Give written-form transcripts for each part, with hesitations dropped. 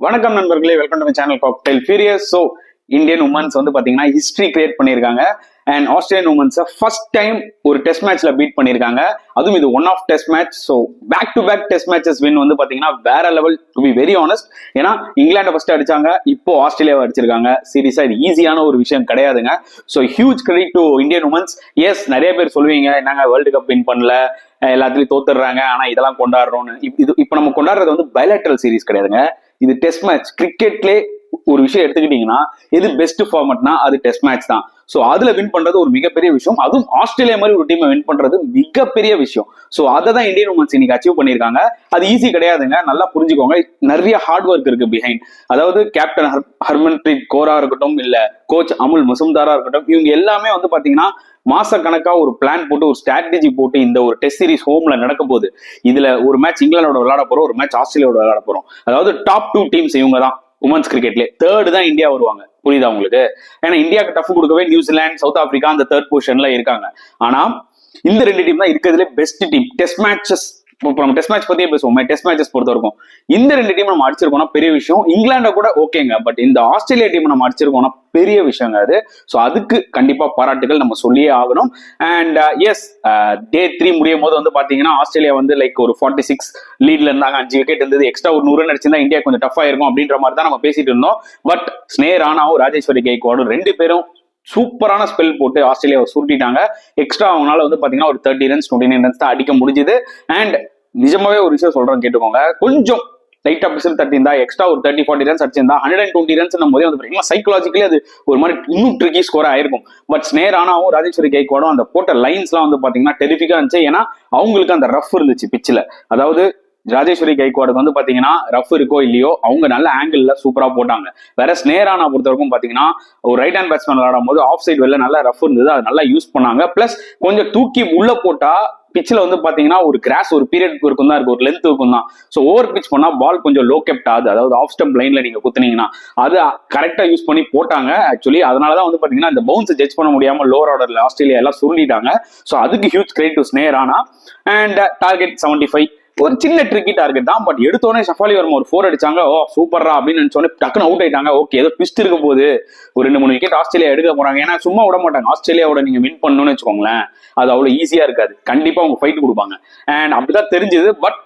வணக்கம் நண்பர்களே, welcome to my channel cocktail furious. So Indian womens வந்து பாத்தீங்கன்னா ஹிஸ்டரி கிரியேட் பண்ணியிருக்காங்க அண்ட் ஆஸ்திரேலியன் உமன்ஸை ஃபர்ஸ்ட் டைம் ஒரு டெஸ்ட் மேட்ச்ல பீட் பண்ணியிருக்காங்க. அதுவும் இது one off test match. So back to back test matches win வந்து பாத்தீங்கன்னா வேற level, to be very honest. ஏன்னா இங்கிலாண்டை ஃபர்ஸ்ட் அடிச்சாங்க, இப்போ ஆஸ்திரேலியாவை அடிச்சிருக்காங்க. சீரியஸா இது ஈஸியான ஒரு விஷயம் கிடையாதுங்க. So huge credit to Indian womens. Yes, நிறைய பேர் சொல்லுவீங்க என்னங்க வேர்ல்டு கப் வின் பண்ணல, எல்லாத்துலயும் தோத்துடுறாங்க, ஆனா இதெல்லாம் கொண்டாடுறோம்னு. இப்ப நம்ம கொண்டாடுறது வந்து பைலேட்டரல் சீரிஸ் கிடையாதுங்க, இது டெஸ்ட் மேட்ச். கிரிக்கெட்லே ஒரு விஷயம் எடுத்துக்கிட்டீங்கன்னா எது பெஸ்ட் ஃபார்மட்னா அது டெஸ்ட் மேட்ச் தான். சோ அதுல வின் பண்றது ஒரு மிகப்பெரிய விஷயம். அதுவும் ஆஸ்திரேலியா மாதிரி ஒரு டீமை வின் பண்றது மிகப்பெரிய விஷயம். சோ அதை தான் இந்தியன் உமன்ஸ் இன்னைக்கு அச்சீவ் பண்ணிருக்காங்க. அது ஈஸி கிடையாதுங்க, நல்லா புரிஞ்சுக்கோங்க. நிறைய ஹார்ட் ஒர்க் இருக்கு பிஹைண்ட். அதாவது கேப்டன் ஹர்மன்பிரீத் கௌரா இருக்கட்டும், இல்ல கோச் அமுல் மசும்தாரா இருக்கட்டும், இவங்க எல்லாமே வந்து பாத்தீங்கன்னா மாச கணக்கா ஒரு பிளான் போட்டு, ஒரு ஸ்ட்ராட்டஜி போட்டு இந்த ஒரு டெஸ்ட் சீரிஸ் ஹோம்ல நடக்க போகுது. இதுல ஒரு மேட்ச் இங்கிலாண்டோட விளையாட போறோம், ஒரு மேட்ச் ஆஸ்திரேலியாவோட விளையாட போறோம். அதாவது டாப் 2 டீம்ஸ் இவங்க தான் உமன்ஸ் கிரிக்கெட்லேயே. தேர்டு தான் இந்தியா வருவாங்க, புரியுதா உங்களுக்கு? ஏன்னா இந்தியாவுக்கு டஃப் கொடுக்கவே நியூசிலாந்து, சவுத் ஆப்பிரிக்கா அந்த தேர்ட் பொசிஷன்ல இருக்காங்க. ஆனா இந்த 2 டீம் தான் இருக்கிறதுல பெஸ்ட் டீம். டெஸ்ட் மேட்சஸ், இப்போ நம்ம டெஸ்ட் மேட்ச் பத்தியே பேசுவோம். டெஸ்ட் மேட்சஸ் பொறுத்த வரைக்கும் இந்த 2 டீம் நம்ம அடிச்சிருக்கோம்னா பெரிய விஷயம். இங்கிலாண்டை கூட ஓகேங்க, பட் இந்த ஆஸ்திரேலியா டீம் நம்ம அடிச்சிருக்கோம்னா பெரிய விஷயங்க அது. ஸோ அதுக்கு கண்டிப்பா பாராட்டுகள் நம்ம சொல்லியே ஆகணும். அண்ட் எஸ், டே 3 முடியும் போது வந்து பாத்தீங்கன்னா ஆஸ்திரேலியா வந்து லைக் ஒரு 46 லீட்ல இருந்தாங்க, 5 விக்கெட் இருந்தது. எக்ஸ்ட்ரா ஒரு 100 ரன் அடிச்சிருந்தா இந்தியா கொஞ்சம் டஃபா இருக்கும் அப்படின்ற மாதிரி தான் நம்ம பேசிட்டு இருந்தோம். பட் ஸ்னேஹ் ராணாவும் ராஜேஸ்வரி கெய்க்வாடும் 2 பேரும் சூப்பரான ஸ்பெல் போட்டு ஆஸ்திரேலியாவை சுருட்டிட்டாங்க. எக்ஸ்ட்ரா அவங்களால வந்து பாத்தீங்கன்னா ஒரு 30 ரன்ஸ் 29 ரன்ஸ் தான் அடிக்க முடிஞ்சது. அண்ட் நிஜமாவே ஒரு விஷயம் சொல்றேன் கேட்டுக்கோங்க, கொஞ்சம் லைட்டா பிசில் தட்டிருந்தா, எக்ஸ்ட்ரா ஒரு 30-40 ரன்ஸ் அடிச்சிருந்தா 120 ரன்ஸ் போதே வந்து சைக்கலாஜிக்கலி அது ஒரு மாதிரி இன்னும் ட்ரிக்கி ஸ்கோரா ஆயிருக்கும். பட் ஸ்னேஹ் ராணாவும் ராஜேஸ்வரி கெய்க்வாடும் அந்த போட்ட லைன்ஸ் எல்லாம் வந்து பாத்தீங்கன்னா டெரிஃபிக்கா இருந்துச்சு. ஏன்னா அவங்களுக்கு அந்த ரஃப் இருந்துச்சு பிச்சில். அதாவது ராஜேஸ்வரி கெய்க்வாடுக்கு வந்து பாத்தீங்கன்னா ரஃப் இருக்கோ இல்லையோ அவங்க நல்ல ஆங்கிள் சூப்பரா போட்டாங்க. வேற ஸ்னேஹ் ராணா பொறுத்த வரைக்கும் பாத்தீங்கன்னா ஒரு ரைட் ஹேண்ட் பேட்ஸ்மேன் விளையாடும் போது ஆஃப் சைட் வெளில நல்ல ரஃப் இருந்தது, அது நல்லா யூஸ் பண்ணாங்க. பிளஸ் கொஞ்சம் தூக்கி உள்ள போட்டா பிச்சில் வந்து பாத்தீங்கன்னா ஒரு கிராஸ் ஒரு பீரியட் இருக்கும் தான் இருக்கு, ஒரு லென்த் இருக்கும் தான். ஸோ ஓவர் பிச் பண்ணா பால் கொஞ்சம் லோ கெப்ட் ஆகுது. அதாவது ஆஃப் ஸ்டம்ப் லைன்ல நீங்க குத்துனீங்கன்னா அது கரெக்டா யூஸ் பண்ணி போட்டாங்க. ஆக்சுவலி அதனாலதான் வந்து பாத்தீங்கன்னா இந்த பவுன்ஸ் ஜட்ஜ் பண்ண முடியாம லோவர் ஆர்டர்ல ஆஸ்திரேலியா எல்லாம் சுருண்டிட்டாங்க. ஸோ அதுக்கு huge credit to Sneh Rana. And target 75 ஒரு சின்ன ட்ரிக்கி டார்கெட் தான். பட் எடுத்தோடனே ஷஃபாலி வர்மா ஒரு 4 அடிச்சாங்க. ஓ சூப்பரா அப்படின்னு நினைச்சோடனே டக்குன்னு அவுட் ஆயிட்டாங்க. ஓகே, ஏதோ ட்விஸ்ட் இருக்க போது, ஒரு 2-3 விக்கெட் ஆஸ்திரேலியா எடுக்க போறாங்க. ஏன்னா சும்மா விட மாட்டாங்க. ஆஸ்திரேலியாவோட நீங்க வின் பண்ணணும்னு வச்சுக்கோங்களேன், அது அவ்வளவு ஈஸியா இருக்காது. கண்டிப்பா அவங்க ஃபைட் கொடுப்பாங்க. அண்ட் அப்படிதான் தெரிஞ்சது. பட்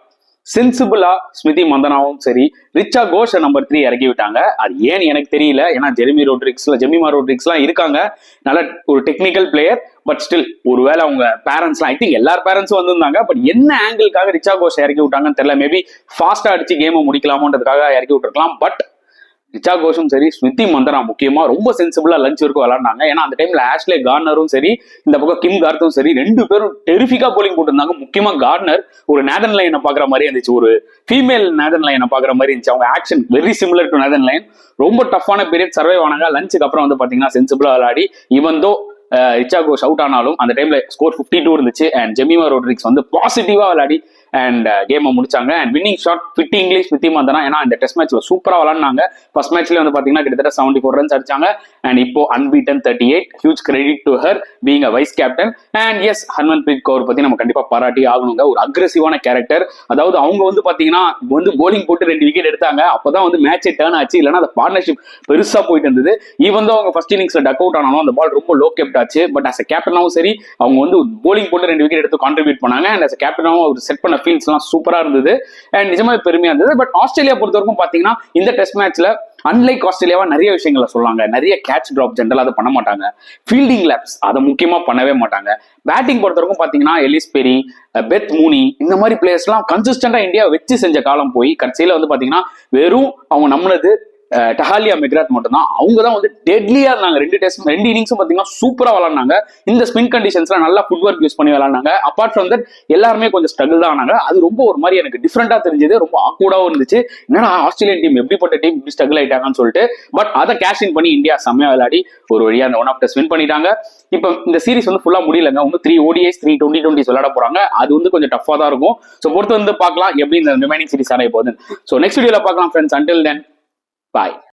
சென்சிபிளா ஸ்மிருதி மந்தனாவும் சரி, ரிச்சா கோஷை நம்பர் 3 இறக்கி விட்டாங்க. அது ஏன்னு எனக்கு தெரியல. ஏன்னா ஜெமிமா ரோட்ரிக்ஸ் எல்லாம் இருக்காங்க, நல்ல ஒரு டெக்னிக்கல் பிளேயர். பட் ஸ்டில் ஒருவேளை அவங்க பேரண்ட்ஸ்லாம், ஐ திங்க் எல்லார் பேரண்ட்ஸும் வந்திருந்தாங்க. பட் என்ன ஆங்கிளுக்காக ரிச்சா கோஷை இறக்கி விட்டாங்கன்னு தெரியல. மேபி ஃபாஸ்டா அடிச்சு கேமை முடிக்கலாமோன்றதுக்காக இறக்கி விட்டுருக்கலாம். பட் ரிச்சா கோஷும் சரி, ஸ்மிருதி மந்தனா முக்கியமா ரொம்ப சென்சிபிளா லஞ்ச் வரைக்கும் விளையாடினாங்க. ஏன்னா அந்த டைம்ல ஆஷ்லே கார்னரும் சரி, இந்த பக்கம் கிம் கார்த்தும் சரி, 2 பேரும் டெரிஃபிக்கா போலிங் போட்டிருந்தாங்க. முக்கியமா கார்னர் ஒரு நேதன் லைனை பாக்குற மாதிரி இருந்துச்சு, ஒரு ஃபீமேல் நேதன் லைனை பாக்குற மாதிரி இருந்துச்சு. அவங்க action very similar to Nathan line. ரொம்ப டஃப்பான பீரியட் சர்வைவ் ஆனாங்க. லஞ்சுக்கு அப்புறம் வந்து பாத்தீங்கன்னா சென்சிபிளா விளையாடி, ஈவன் தோ ரிச்சா கோஷ் அவுட் ஆனாலும் அந்த டைம்ல ஸ்கோர் 52 இருந்துச்சு. அண்ட் ஜெமிமா ரோட்ரிக்ஸ் வந்து பாசிட்டிவா விளையாடி அண்ட் கேமை முடிச்சாங்க. And winning shot 50 English Smriti Mandhana. ஏன்னா இந்த டெஸ்ட் மேட்ச்ல சூப்பரா விளையாடினாங்க. ஃபர்ஸ்ட் மேட்ச்ல வந்து பாத்தீங்கன்னா கிட்டத்தட்ட 74 ரன்ஸ் அடிச்சாங்க. அண்ட் இப்போ unbeaten 38. Huge credit to her being a vice captain. And yes, Harmanpreet Kaur பத்தி நம்ம கண்டிப்பா பாராட்டி ஆகணுங்க. ஒரு அக்ரெசிவான கேரக்டர். அதாவது அவங்க வந்து பாத்தீங்கன்னா வந்து போலிங் போட்டு 2 விக்கெட் எடுத்தாங்க. அப்பதான் வந்து மேட்சே டர்ன் ஆச்சு. இல்லைன்னா அந்த பார்ட்னர்ஷிப் பெருசா போயிட்டு இருந்தது. ஈவன் தான் அவங்க ஃபர்ஸ்ட் இன்னிங்ஸ்ல டக் அவுட் ஆனாலும் அந்த பால் ரொம்ப லோ கெப்ட் ஆச்சு. பட் அஸ் அ கேப்டனாவும் சரி, அவங்க வந்து போலிங் போட்டு 2 விக்கெட் எடுத்து கான்ட்ரிபியூட் பண்ணாங்க. அண்ட் அஸ் அ கேப்டனாவும் அவர் செட் பண்ண ஃபீல்ட்ஸ் எல்லாம் சூப்பரா இருந்தது. அண்ட் நிஜமா பெருமையா இருந்தது. பட் ஆஸ்திரேலியா பொறுத்த வரைக்கும் பாத்தீங்கன்னா இந்த டெஸ்ட் மேட்ச்ல அன்லைக் ஆஸ்திரேலியாவா நிறைய விஷயங்களை சொல்லாங்க. நிறைய கேட்ச் டிராப் ஜென்ரலா அதை பண்ண மாட்டாங்க. ஃபீல்டிங் லேப்ஸ் அதை முக்கியமா பண்ணவே மாட்டாங்க. பேட்டிங் பொறுத்த வரைக்கும் பாத்தீங்கன்னா எலிஸ் பெரி, பெத் மூனி, இந்த மாதிரி பிளேயர்ஸ் எல்லாம் கன்சிஸ்டன்டா இந்தியா வச்சு செஞ்ச காலம் போய் கடைசியில வந்து பாத்தீங்கன்னா வெறும் அவங்க நம்மளது டஹாலியா மெக்ராத் மட்டும் தான். அவங்க தான் வந்து டெட்லியா இருந்தாங்க. 2 இன்னிங்ஸும் பாத்தீங்கன்னா சூப்பரா விளாண்டாங்க. இந்த ஸ்பின் கண்டிஷன்ஸ்ல நல்லா ஃபுட் ஒர்க் யூஸ் பண்ணி விளாண்டாங்க. அப்பார்ட் ஃப்ரம் தட் எல்லாருமே கொஞ்சம் ஸ்ட்ரகிள் தான் ஆனாங்க. அது ரொம்ப ஒரு மாதிரி எனக்கு டிஃப்ரெண்டா தெரிஞ்சது, ரொம்ப ஆக்வர்டாவும் இருந்துச்சு. என்னன்னா ஆஸ்திரேலியன் டீம் எப்படிப்பட்ட டீம் இப்படி ஸ்ட்ரகிள் ஆயிட்டாங்கன்னு சொல்லிட்டு. பட் அதை கேஷ் இன் பண்ணி இந்தியா செம்மையா விளையாடி ஒரு வழியா அந்த ஒன் ஆஃப் டெஸ்ட் வின் பண்ணிட்டாங்க. இப்போ இந்த சீரிஸ் வந்து ஃபுல்லா முடியலங்க. வந்து 3 ODIs 3 T20s விளையாட போறாங்க. அது வந்து கொஞ்சம் டஃபா தான் இருக்கும். ஸோ பொறுத்து வந்து பார்க்கலாம் எப்படி இந்த ரிமைனிங் சீரிஸ் ஆன போகுது. ஸோ நெக்ஸ்ட் வீடியோல பார்க்கலாம் ஃப்ரெண்ட்ஸ். அண்டில் தென், பாய்.